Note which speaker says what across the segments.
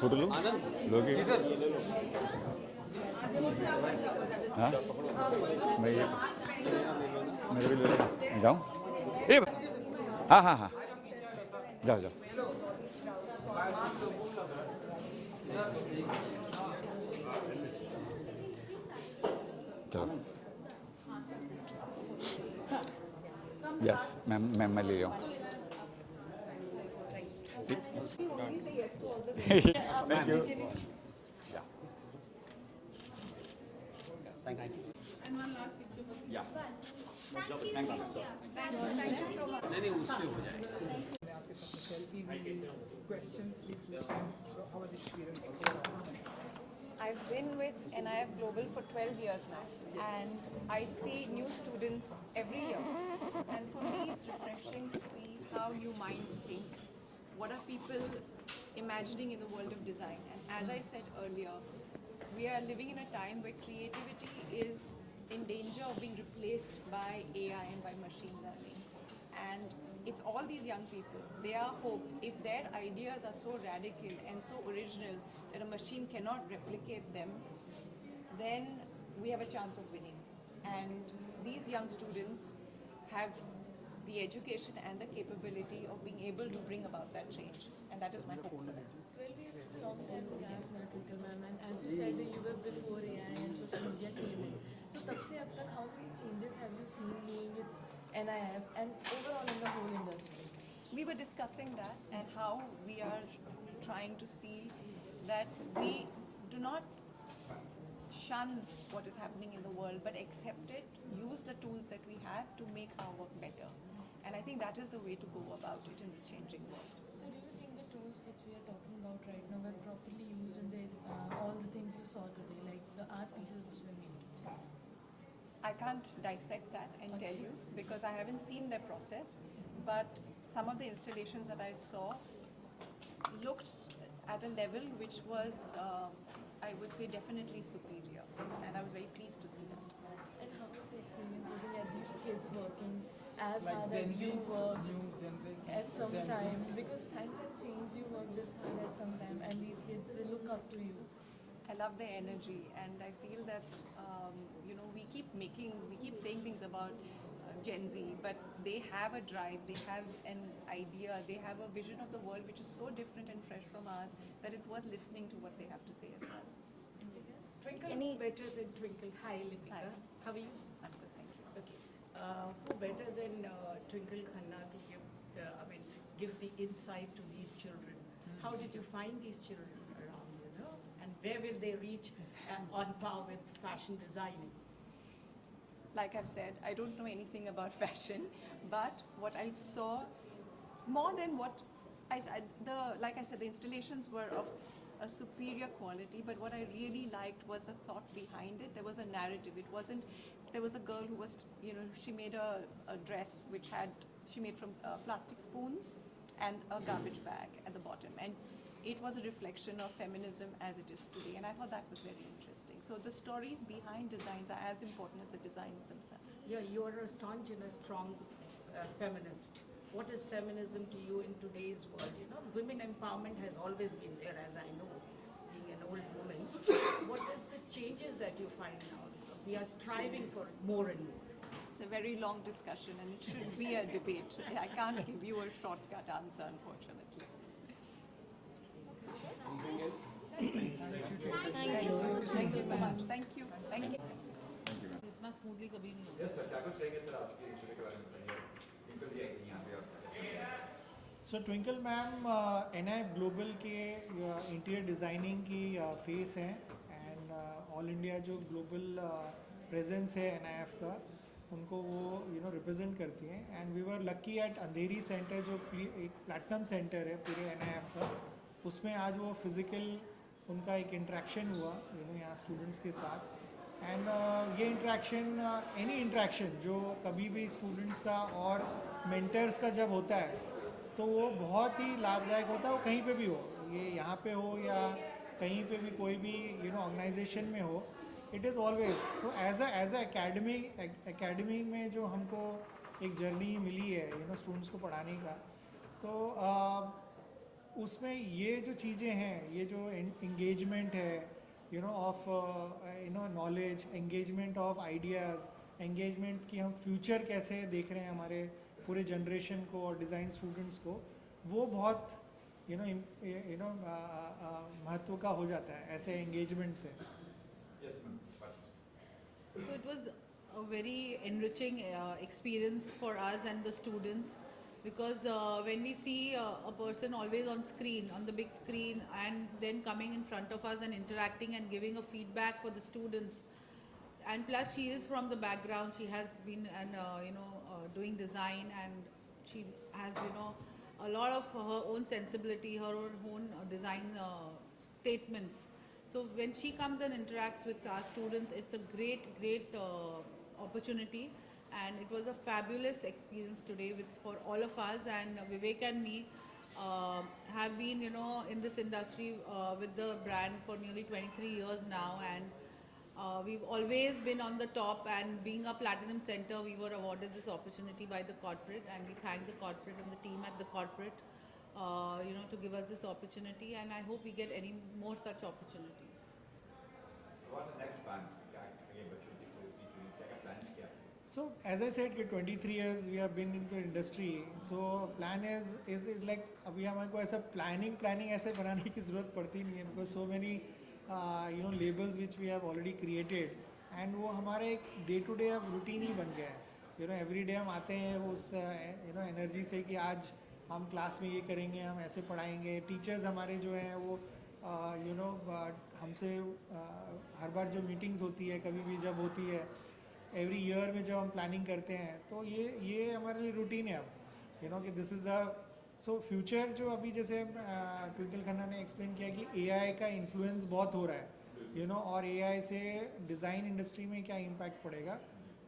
Speaker 1: Photo लो लोगे जी sir. हाँ मैं ये मेरे भी ले जाऊँ ए हाँ हाँ हाँ जाओ जाओ चलो यस मैम मैं ले रहा हूँ थैंक यू या
Speaker 2: I've been with NIF Global for 12 years now, and I see new students every year. And for me, it's refreshing to see how new minds think. What are people imagining in the world of design? And as I said earlier, we are living in a time where creativity is in danger of being replaced by AI and by machine learning. And it's all these young people. They are hope. If their ideas are so radical and so original that a machine cannot replicate them, then we have a chance of winning. And these young students have the education and the capability of being able to bring about that change. And that is my hope for them.
Speaker 3: 12 years is a long time to gap, Twinkle ma'am, and as you said, you were before AI and social media came in. So, तब से अब तक, how many changes have you seen being with NIF and overall in the whole industry?
Speaker 2: We were discussing that and how we are trying to see that we do not shun what is happening in the world, but accept it, use the tools that we have to make our work better. And I think that is the way to go about it in this changing world.
Speaker 3: So, do you think the tools which we are talking about right now were properly used in the, all the things you saw today, like the art pieces which were made?
Speaker 2: I can't dissect that and tell you because I haven't seen their process, but some of the installations that I saw looked at a level which was, I would say, definitely superior, and I was very pleased to see that.
Speaker 3: And how was the experience looking at these kids working as
Speaker 4: like
Speaker 3: hard
Speaker 4: Gen
Speaker 3: as you
Speaker 4: Zs,
Speaker 3: worked
Speaker 4: new generation,
Speaker 3: at some
Speaker 4: Gen
Speaker 3: time?
Speaker 4: Zs.
Speaker 3: Because times have changed, you work this hard at some time, and these kids, they look up to you.
Speaker 2: I love their energy, and I feel that we keep saying things about Gen Z, but they have a drive, they have an idea, they have a vision of the world which is so different and fresh from ours that it's worth listening to what they have to say as well.
Speaker 5: Twinkle better than Twinkle. Hi, Litika.
Speaker 2: Hi.
Speaker 5: How are you?
Speaker 2: I'm good, thank you.
Speaker 5: Okay. Who better than Twinkle Khanna to give the insight to these children? How did you find these children around, and where will they reach on par with fashion designing?
Speaker 2: Like I've said, I don't know anything about fashion, but what I saw, more than what like I said, the installations were of a superior quality, but what I really liked was the thought behind it. There was a narrative. It wasn't, there was a girl who was, you know, she made a dress which she made from plastic spoons and a garbage bag at the bottom. And it was a reflection of feminism as it is today. And I thought that was very interesting. So the stories behind designs are as important as the designs themselves.
Speaker 5: Yeah, you are a staunch and a strong feminist. What is feminism to you in today's world? You know, women empowerment has always been there, as I know, being an old woman. What is the changes that you find now? We are striving for more and more.
Speaker 2: It's a very long discussion and it should be a debate. I can't give you a shortcut answer, unfortunately. Thank you so much. Thank you. Thank you.
Speaker 4: इतना smoothly कभी नहीं होगा।
Speaker 1: Yes sir, क्या कुछ कहेंगे sir आज के interview के बारे में बताइए। बिल्कुल भी आई थी यहाँ पे और
Speaker 6: so Twinkle ma'am NIF global के इंटीरियर डिज़ाइनिंग की फेस हैं एंड ऑल इंडिया जो ग्लोबल प्रेजेंस है NIF का उनको वो रिप्रेजेंट करती हैं and we were lucky at Andheri centre जो एक प्लैटिनम सेंटर है पूरे NIF का, उसमें आज वो फिज़िकल उनका एक इंटरेक्शन हुआ यहाँ स्टूडेंट्स के साथ एंड ये इंटरेक्शन एनी इंटरेक्शन जो कभी भी स्टूडेंट्स का और मेंटर्स का जब होता है तो वो बहुत ही लाभदायक होता है, वो कहीं पे भी हो, ये यहाँ पे हो या कहीं पे भी कोई भी ऑर्गेनाइजेशन में हो, it is always so as a academy में जो हमको एक जर्नी मिली है स्टूडेंट्स को पढ़ाने का, तो उसमें ये जो चीज़ें हैं, ये जो इंगेजमेंट है of knowledge, engagement of ideas, engagement कि हम फ्यूचर कैसे देख रहे हैं हमारे पूरे जनरेशन को और डिज़ाइन स्टूडेंट्स को, वो बहुत महत्व का हो जाता है ऐसे एंगेजमेंट से।
Speaker 1: Yes ma'am.
Speaker 4: So it was a very enriching experience for us and the students because when we see a person always on screen, on the big screen, and then coming in front of us and interacting and giving a feedback for the students, and plus she is from the background, she has been doing design and she has a lot of her own sensibility, her own design statements. So when she comes and interacts with our students, it's a great opportunity, and it was a fabulous experience today for all of us. And Vivek and me have been in this industry with the brand for nearly 23 years now, and we've always been on the top, and being a platinum center, we were awarded this opportunity by the corporate, and we thank the corporate and the team at the corporate to give us this opportunity, and I hope we get any more such opportunities.
Speaker 1: What's the next plan? क्या आगे बच्चों की क्या plans क्या?
Speaker 6: So as I said कि 23 years we have been into industry, so plan is like अभी हमारे को ऐसा planning ऐसे बनाने की ज़रूरत पड़ती नहीं है, because so many labels which we have already created, and वो हमारा एक day to day अब routine ही बन गया है। every day हम आते हैं उस energy से कि आज हम क्लास में ये करेंगे, हम ऐसे पढ़ाएंगे। टीचर्स हमारे जो हैं वो हमसे हर बार जो मीटिंग्स होती है, कभी भी जब होती है, एवरी ईयर में जब हम प्लानिंग करते हैं, तो ये हमारे लिए रूटीन है अब कि this is the so future. जो अभी जैसे ट्विंकल खन्ना ने एक्सप्लेन किया कि AI का इन्फ्लुएंस बहुत हो रहा है और AI से डिज़ाइन इंडस्ट्री में क्या इम्पैक्ट पड़ेगा,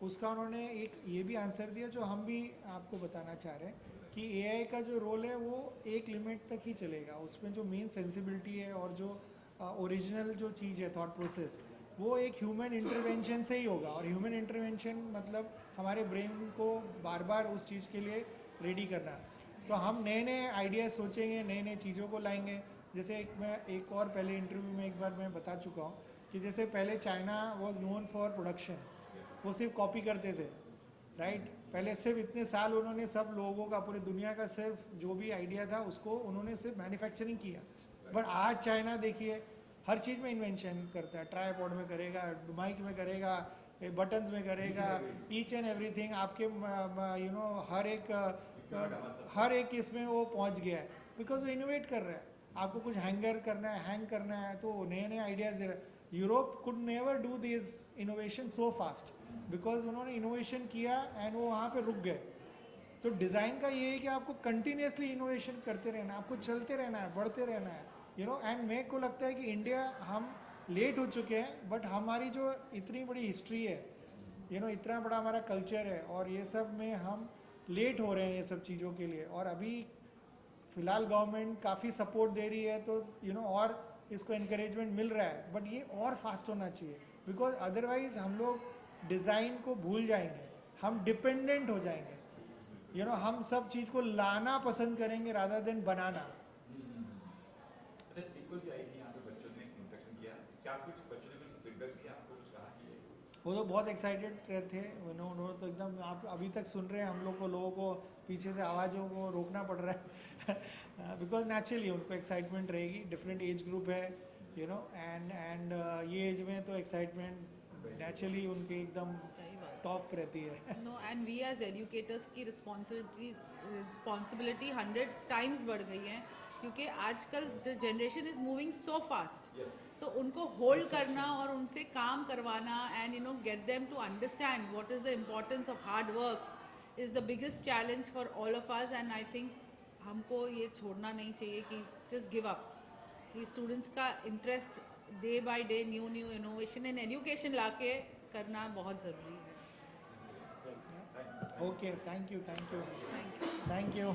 Speaker 6: उसका उन्होंने एक ये भी आंसर दिया जो हम भी आपको बताना चाह रहे हैं कि AI का जो रोल है वो एक लिमिट तक ही चलेगा। उसमें जो मेन सेंसिबिलिटी है और जो ओरिजिनल जो चीज़ है, थॉट प्रोसेस, वो एक ह्यूमन इंटरवेंशन से ही होगा। और ह्यूमन इंटरवेंशन मतलब हमारे ब्रेन को बार बार उस चीज़ के लिए रेडी करना। तो हम नए आइडियाज़ सोचेंगे, नए चीज़ों को लाएंगे। जैसे एक और पहले इंटरव्यू में एक बार मैं बता चुका हूँ कि जैसे पहले China was known for production, वो सिर्फ कॉपी करते थे, राइट। पहले सिर्फ इतने साल उन्होंने सब लोगों का, पूरी दुनिया का सिर्फ जो भी आइडिया था उसको उन्होंने सिर्फ मैन्युफैक्चरिंग किया। बट आज चाइना देखिए हर चीज़ में इन्वेंशन करता है, ट्राईपॉड में करेगा, माइक में करेगा, बटन्स में करेगा, ईच एंड एवरीथिंग आपके हर एक इसमें वो पहुंच गया है, बिकॉज वो इनोवेट कर रहा है। आपको कुछ हैंग करना है तो नए आइडियाज़ दे रहा है। Europe could never do this innovation so fast, because उन्होंने इनोवेशन किया एंड वो वहाँ पे रुक गए। तो डिज़ाइन का ये है कि आपको कंटिन्यूसली इनोवेशन करते रहना है, आपको चलते रहना है, बढ़ते रहना है, यू नो। एंड मेरे को लगता है कि इंडिया, हम लेट हो चुके हैं, बट हमारी जो इतनी बड़ी हिस्ट्री है, यू नो, इतना बड़ा हमारा कल्चर है, और ये सब में हम लेट हो रहे हैं ये सब चीज़ों के लिए। और अभी फ़िलहाल गवर्नमेंट काफ़ी सपोर्ट दे रही है, तो यू नो और इसको इनकरेजमेंट मिल रहा है, बट ये और फास्ट होना चाहिए, बिकॉज अदरवाइज हम लोग डिज़ाइन को भूल जाएंगे, हम डिपेंडेंट हो जाएंगे, यू नो। हम सब चीज़ को लाना पसंद करेंगे रादर देन बनाना।
Speaker 1: अच्छा, टिंकल जी आई थी यहाँ पे, बच्चों ने इंटरेक्शन किया, क्या कुछ बच्चों ने कुछ फीडबैक दिया आपको, कुछ कहा कि
Speaker 6: वो तो बहुत एक्साइटेड थे, यू नो। उन्होंने तो एकदम, आप अभी तक सुन रहे हैं, हम लोग को, लोगों को पीछे से आवाज़ों को रोकना पड़ रहा है बिकॉज नेचुरली उनको एक्साइटमेंट रहेगी, डिफरेंट एज ग्रुप है, यू नो। एंड ये एज में तो एक्साइटमेंट नेचुरली उनके एकदम
Speaker 4: सही बात।
Speaker 6: टॉप रहती है।
Speaker 4: No, and we as educators की रिस्पॉन्सिबिलिटी 100 टाइम्स बढ़ गई है, क्योंकि आजकल the generation is moving so fast, तो उनको होल्ड करना और उनसे काम करवाना, and you know get them to understand what is the importance of hard work is the biggest challenge for all of us. And I think हमको ये छोड़ना नहीं चाहिए कि जस्ट गिव अप। ये स्टूडेंट्स का interest day by day new innovation in education लाके करना बहुत ज़रूरी है।
Speaker 6: Okay, thank you, thank you, thank you.